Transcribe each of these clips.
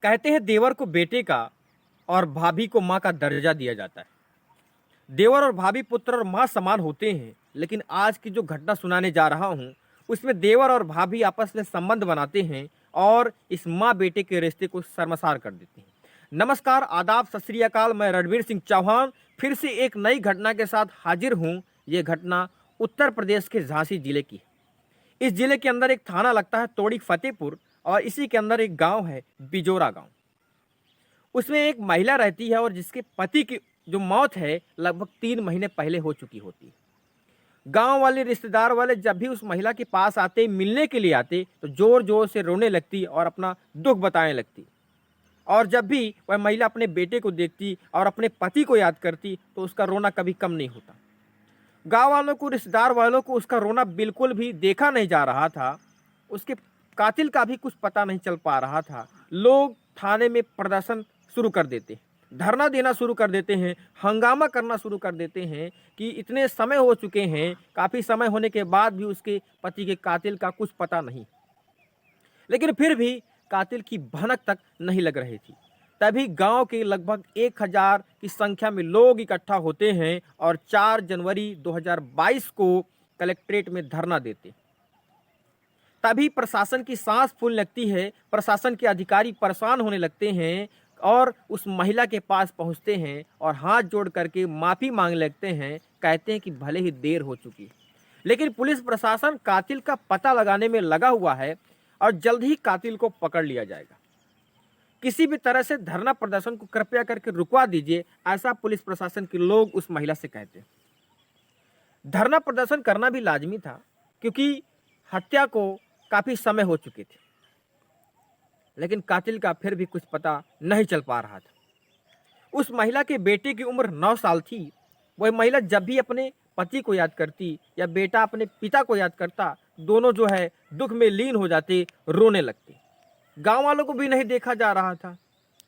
कहते हैं देवर को बेटे का और भाभी को माँ का दर्जा दिया जाता है। देवर और भाभी पुत्र और माँ समान होते हैं, लेकिन आज की जो घटना सुनाने जा रहा हूँ उसमें देवर और भाभी आपस में संबंध बनाते हैं और इस माँ बेटे के रिश्ते को शर्मसार कर देते हैं। नमस्कार, आदाब, सत श्री अकाल। मैं रणवीर सिंह चौहान फिर से एक नई घटना के साथ हाजिर हूँ। ये घटना उत्तर प्रदेश के झांसी जिले की है। इस जिले के अंदर एक थाना लगता है तोड़ी फतेहपुर और इसी के अंदर एक गांव है बिजोरा गांव। उसमें एक महिला रहती है और जिसके पति की जो मौत है लगभग 3 महीने पहले हो चुकी होती है। गांव वाले रिश्तेदार वाले जब भी उस महिला के पास आते, मिलने के लिए आते, तो जोर जोर से रोने लगती और अपना दुख बताने लगती। और जब भी वह महिला अपने बेटे को देखती और अपने पति को याद करती तो उसका रोना कभी कम नहीं होता। गांव वालों को, रिश्तेदार वालों को उसका रोना बिल्कुल भी देखा नहीं जा रहा था। उसके कातिल का भी कुछ पता नहीं चल पा रहा था। लोग थाने में प्रदर्शन शुरू कर देते, धरना देना शुरू कर देते हैं, हंगामा करना शुरू कर देते हैं कि इतने समय हो चुके हैं, काफ़ी समय होने के बाद भी उसके पति के कातिल का कुछ पता नहीं। लेकिन फिर भी कातिल की भनक तक नहीं लग रही थी। तभी गांव के लगभग 1000 की संख्या में लोग इकट्ठा होते हैं और 4 जनवरी 2022 को कलेक्ट्रेट में धरना देते। तभी प्रशासन की सांस फूलने लगती है, प्रशासन के अधिकारी परेशान होने लगते हैं और उस महिला के पास पहुंचते हैं और हाथ जोड़ करके माफ़ी मांगने लगते हैं। कहते हैं कि भले ही देर हो चुकी है, लेकिन पुलिस प्रशासन कातिल का पता लगाने में लगा हुआ है और जल्द ही कातिल को पकड़ लिया जाएगा। किसी भी तरह से धरना प्रदर्शन को कृपया करके रुकवा दीजिए, ऐसा पुलिस प्रशासन के लोग उस महिला से कहते हैं। धरना प्रदर्शन करना भी लाजमी था क्योंकि हत्या को काफ़ी समय हो चुके थे, लेकिन कातिल का फिर भी कुछ पता नहीं चल पा रहा था। उस महिला के बेटे की उम्र 9 साल थी। वह महिला जब भी अपने पति को याद करती या बेटा अपने पिता को याद करता, दोनों जो है दुख में लीन हो जाते, रोने लगते। गांव वालों को भी नहीं देखा जा रहा था,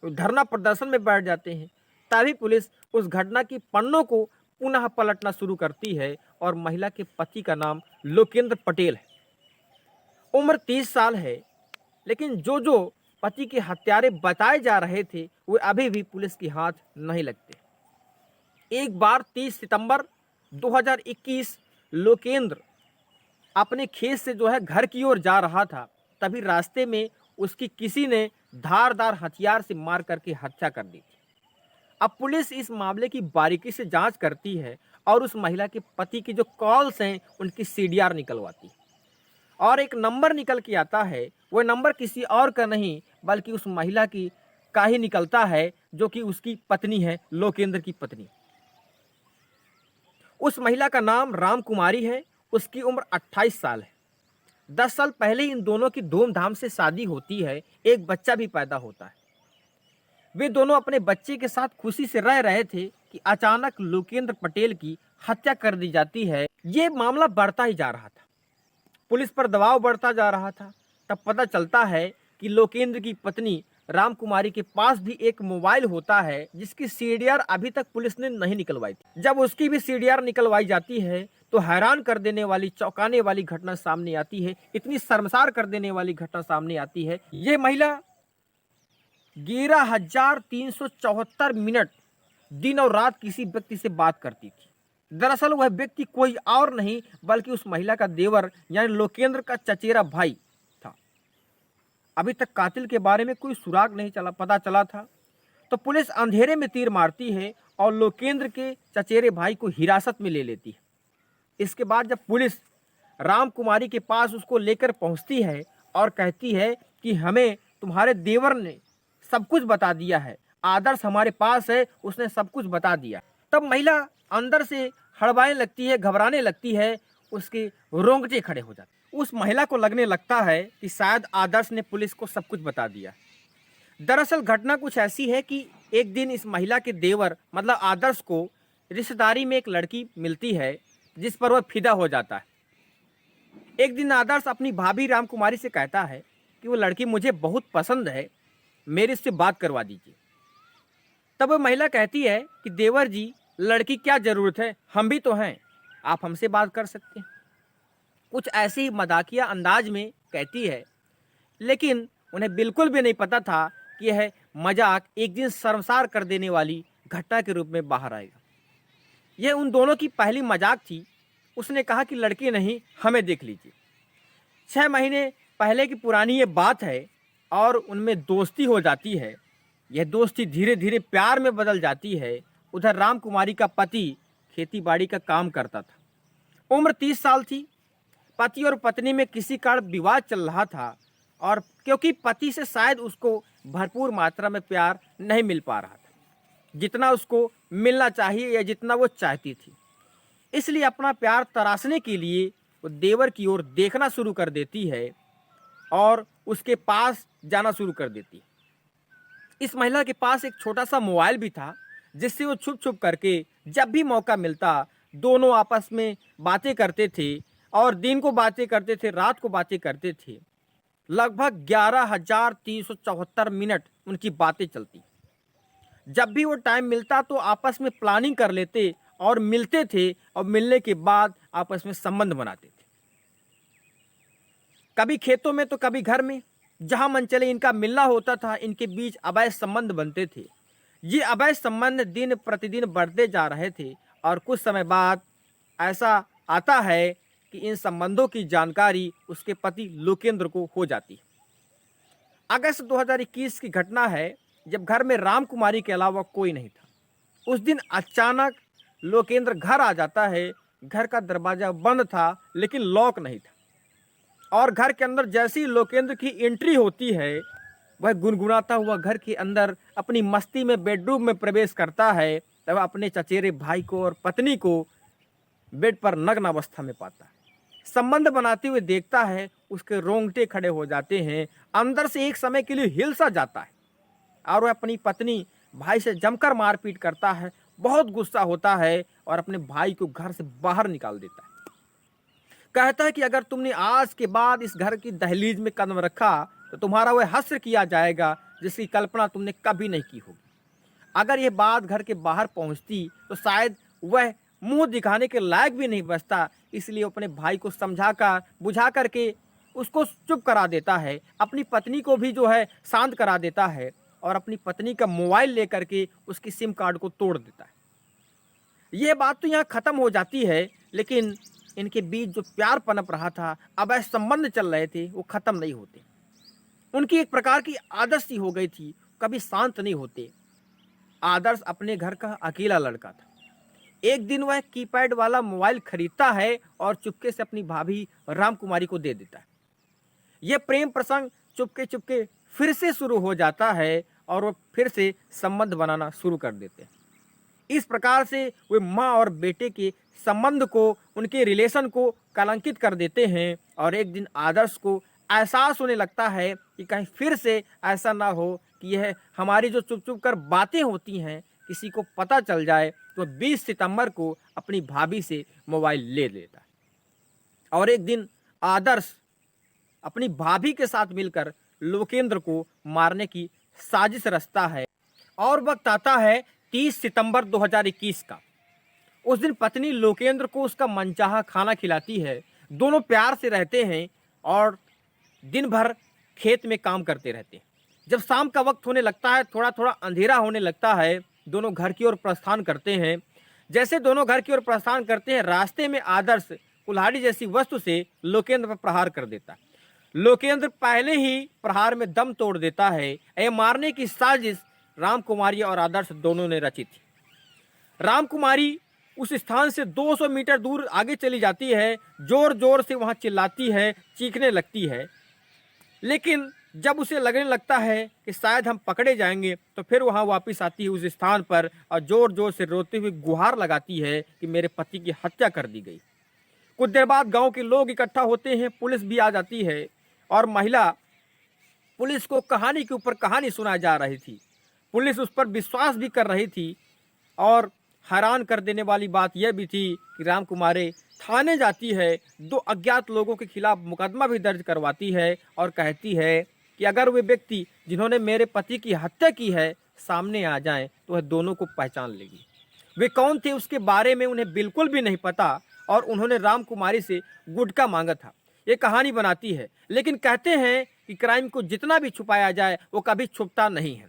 धरना प्रदर्शन में बैठ जाते हैं। तभी पुलिस उस घटना की पन्नों को पुनः पलटना शुरू करती है और महिला के पति का नाम लोकेंद्र पटेल है। उम्र 30 साल है, लेकिन जो पति के हत्यारे बताए जा रहे थे वे अभी भी पुलिस के हाथ नहीं लगते। एक बार 30 सितंबर 2021 लोकेंद्र अपने खेत से जो है घर की ओर जा रहा था, तभी रास्ते में उसकी किसी ने धारदार हथियार से मार करके हत्या कर दी थी। अब पुलिस इस मामले की बारीकी से जांच करती है और उस महिला के पति की जो कॉल्स हैं उनकी सीडीआर निकलवाती है और एक नंबर निकल के आता है। वह नंबर किसी और का नहीं बल्कि उस महिला की का ही निकलता है, जो कि उसकी पत्नी है, लोकेंद्र की पत्नी। उस महिला का नाम राम कुमारी है। उसकी उम्र 28 साल है। 10 साल पहले इन दोनों की धूमधाम से शादी होती है, एक बच्चा भी पैदा होता है। वे दोनों अपने बच्चे के साथ खुशी से रह रहे थे कि अचानक लोकेंद्र पटेल की हत्या कर दी जाती है। ये मामला बढ़ता ही जा रहा था, पुलिस पर दबाव बढ़ता जा रहा था। तब पता चलता है कि लोकेंद्र की पत्नी राम कुमारी के पास भी एक मोबाइल होता है जिसकी सीडीआर अभी तक पुलिस ने नहीं निकलवाई थी। जब उसकी भी सीडीआर निकलवाई जाती है तो हैरान कर देने वाली, चौंकाने वाली घटना सामने आती है। इतनी शर्मसार कर देने वाली घटना सामने आती है। ये महिला 11,374 मिनट दिन और रात किसी व्यक्ति से बात करती थी। दरअसल वह व्यक्ति कोई और नहीं बल्कि उस महिला का देवर यानी लोकेंद्र का चचेरा भाई था। अभी तक कातिल के बारे में कोई सुराग नहीं पता चला था, तो पुलिस अंधेरे में तीर मारती है और लोकेंद्र के चचेरे भाई को हिरासत में ले लेती है। इसके बाद जब पुलिस राम कुमारी के पास उसको लेकर पहुंचती है और कहती है कि हमें तुम्हारे देवर ने सब कुछ बता दिया है, आदर्श हमारे पास है, उसने सब कुछ बता दिया, तब महिला अंदर से हड़बड़ाने लगती है, घबराने लगती है, उसके रोंगटे खड़े हो जाते। उस महिला को लगने लगता है कि शायद आदर्श ने पुलिस को सब कुछ बता दिया। दरअसल घटना कुछ ऐसी है कि एक दिन इस महिला के देवर मतलब आदर्श को रिश्तेदारी में एक लड़की मिलती है जिस पर वह फिदा हो जाता है। एक दिन आदर्श अपनी भाभी राम कुमारी से कहता है कि वो लड़की मुझे बहुत पसंद है, मेरे से बात करवा दीजिए। तब वह महिला कहती है कि देवर जी, लड़की क्या ज़रूरत है, हम भी तो हैं, आप हमसे बात कर सकते हैं। कुछ ऐसे ही मजाकिया अंदाज में कहती है, लेकिन उन्हें बिल्कुल भी नहीं पता था कि यह मजाक एक दिन शर्मसार कर देने वाली घटना के रूप में बाहर आएगा। यह उन दोनों की पहली मजाक थी। उसने कहा कि लड़की नहीं, हमें देख लीजिए। 6 महीने पहले की पुरानी ये बात है और उनमें दोस्ती हो जाती है। यह दोस्ती धीरे धीरे प्यार में बदल जाती है। उधर राम कुमारी का पति खेती बाड़ी का काम करता था। उम्र 30 साल थी। पति और पत्नी में किसी कारण विवाद चल रहा था और क्योंकि पति से शायद उसको भरपूर मात्रा में प्यार नहीं मिल पा रहा था जितना उसको मिलना चाहिए या जितना वो चाहती थी, इसलिए अपना प्यार तराशने के लिए वो देवर की ओर देखना शुरू कर देती है और उसके पास जाना शुरू कर देती है। इस महिला के पास एक छोटा सा मोबाइल भी था जिससे वो छुप छुप करके जब भी मौका मिलता दोनों आपस में बातें करते थे और दिन को बातें करते थे, रात को बातें करते थे। लगभग 11,374 मिनट उनकी बातें चलती। जब भी वो टाइम मिलता तो आपस में प्लानिंग कर लेते और मिलते थे और मिलने के बाद आपस में संबंध बनाते थे। कभी खेतों में तो कभी घर में, जहां मन चले इनका मिलना होता था। इनके बीच अवैध संबंध बनते थे। ये अवैध संबंध दिन प्रतिदिन बढ़ते जा रहे थे और कुछ समय बाद ऐसा आता है कि इन संबंधों की जानकारी उसके पति लोकेंद्र को हो जाती है। अगस्त 2021 की घटना है जब घर में राम कुमारी के अलावा कोई नहीं था। उस दिन अचानक लोकेंद्र घर आ जाता है। घर का दरवाजा बंद था लेकिन लॉक नहीं था और घर के अंदर जैसे ही लोकेंद्र की एंट्री होती है वह गुनगुनाता हुआ घर के अंदर अपनी मस्ती में बेडरूम में प्रवेश करता है। तब अपने चचेरे भाई को और पत्नी को बेड पर नग्न अवस्था में पाता है। संबंध बनाते हुए देखता है, उसके रोंगटे खड़े हो जाते हैं। अंदर से एक समय के लिए हिल सा जाता है और वह अपनी पत्नी भाई से जमकर मारपीट करता है। बहुत गुस्सा होता है और अपने भाई को घर से बाहर निकाल देता है। कहता है कि अगर तुमने आज के बाद इस घर की दहलीज में कदम रखा तो तुम्हारा वह हश्र किया जाएगा जिसकी कल्पना तुमने कभी नहीं की होगी। अगर यह बात घर के बाहर पहुंचती तो शायद वह मुंह दिखाने के लायक भी नहीं बचता। इसलिए अपने भाई को समझा कर बुझा करके उसको चुप करा देता है। अपनी पत्नी को भी जो है शांत करा देता है और अपनी पत्नी का मोबाइल लेकर के उसकी सिम कार्ड को तोड़ देता है। ये बात तो यहाँ ख़त्म हो जाती है लेकिन इनके बीच जो प्यार पनप रहा था, अवैध संबंध चल रहे थे, वो ख़त्म नहीं होते। उनकी एक प्रकार की आदत सी हो गई थी, कभी शांत नहीं होते। आदर्श अपने घर का अकेला लड़का था। एक दिन वह कीपैड वाला मोबाइल खरीदता है और चुपके से अपनी भाभी राम कुमारी को दे देता है। यह प्रेम प्रसंग चुपके चुपके फिर से शुरू हो जाता है और वो फिर से संबंध बनाना शुरू कर देते हैं। इस प्रकार से वे माँ और बेटे के संबंध को, उनके रिलेशन को कलंकित कर देते हैं और एक दिन आदर्श को एहसास होने लगता है कि कहीं फिर से ऐसा ना हो कि यह हमारी जो चुप चुप कर बातें होती हैं किसी को पता चल जाए। तो 20 सितंबर को अपनी भाभी से मोबाइल ले लेता है और एक दिन आदर्श अपनी भाभी के साथ मिलकर लोकेंद्र को मारने की साजिश रचता है। और वक्त आता है 30 सितंबर 2021 का। उस दिन पत्नी लोकेंद्र को उसका मनचाहा खाना खिलाती है। दोनों प्यार से रहते हैं और दिन भर खेत में काम करते रहते हैं। जब शाम का वक्त होने लगता है, थोड़ा थोड़ा अंधेरा होने लगता है, दोनों घर की ओर प्रस्थान करते हैं। जैसे दोनों घर की ओर प्रस्थान करते हैं, रास्ते में आदर्श कुल्हाड़ी जैसी वस्तु से लोकेंद्र पर प्रहार कर देता है। लोकेंद्र पहले ही प्रहार में दम तोड़ देता है। यह मारने की साजिश राम कुमारी और आदर्श दोनों ने रची थी। राम कुमारी उस स्थान से 200 मीटर दूर आगे चली जाती है। जोर जोर से वहां चिल्लाती है, चीखने लगती है। लेकिन जब उसे लगने लगता है कि शायद हम पकड़े जाएंगे तो फिर वहां वापस आती है उस स्थान पर और जोर जोर से रोते हुए गुहार लगाती है कि मेरे पति की हत्या कर दी गई। कुछ देर बाद गांव के लोग इकट्ठा होते हैं, पुलिस भी आ जाती है और महिला पुलिस को कहानी के ऊपर कहानी सुनाई जा रही थी। पुलिस उस पर विश्वास भी कर रही थी और हैरान कर देने वाली बात यह भी थी कि राम कुमारी थाने जाती है, 2 अज्ञात लोगों के खिलाफ मुकदमा भी दर्ज करवाती है और कहती है कि अगर वे व्यक्ति जिन्होंने मेरे पति की हत्या की है सामने आ जाएं तो वह दोनों को पहचान लेगी। वे कौन थे उसके बारे में उन्हें बिल्कुल भी नहीं पता और उन्होंने राम कुमारी से गुटखा मांगा था। ये कहानी बनाती है, लेकिन कहते हैं कि कि क्राइम को जितना भी छुपाया जाए वो कभी छुपता नहीं है।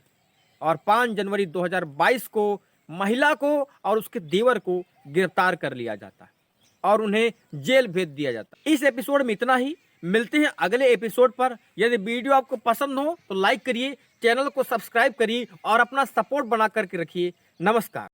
और 5 जनवरी 2022 को महिला को और उसके देवर को गिरफ्तार कर लिया जाता है और उन्हें जेल भेज दिया जाता है। इस एपिसोड में इतना ही। मिलते हैं अगले एपिसोड पर। यदि वीडियो आपको पसंद हो तो लाइक करिए, चैनल को सब्सक्राइब करिए और अपना सपोर्ट बना करके रखिए। नमस्कार।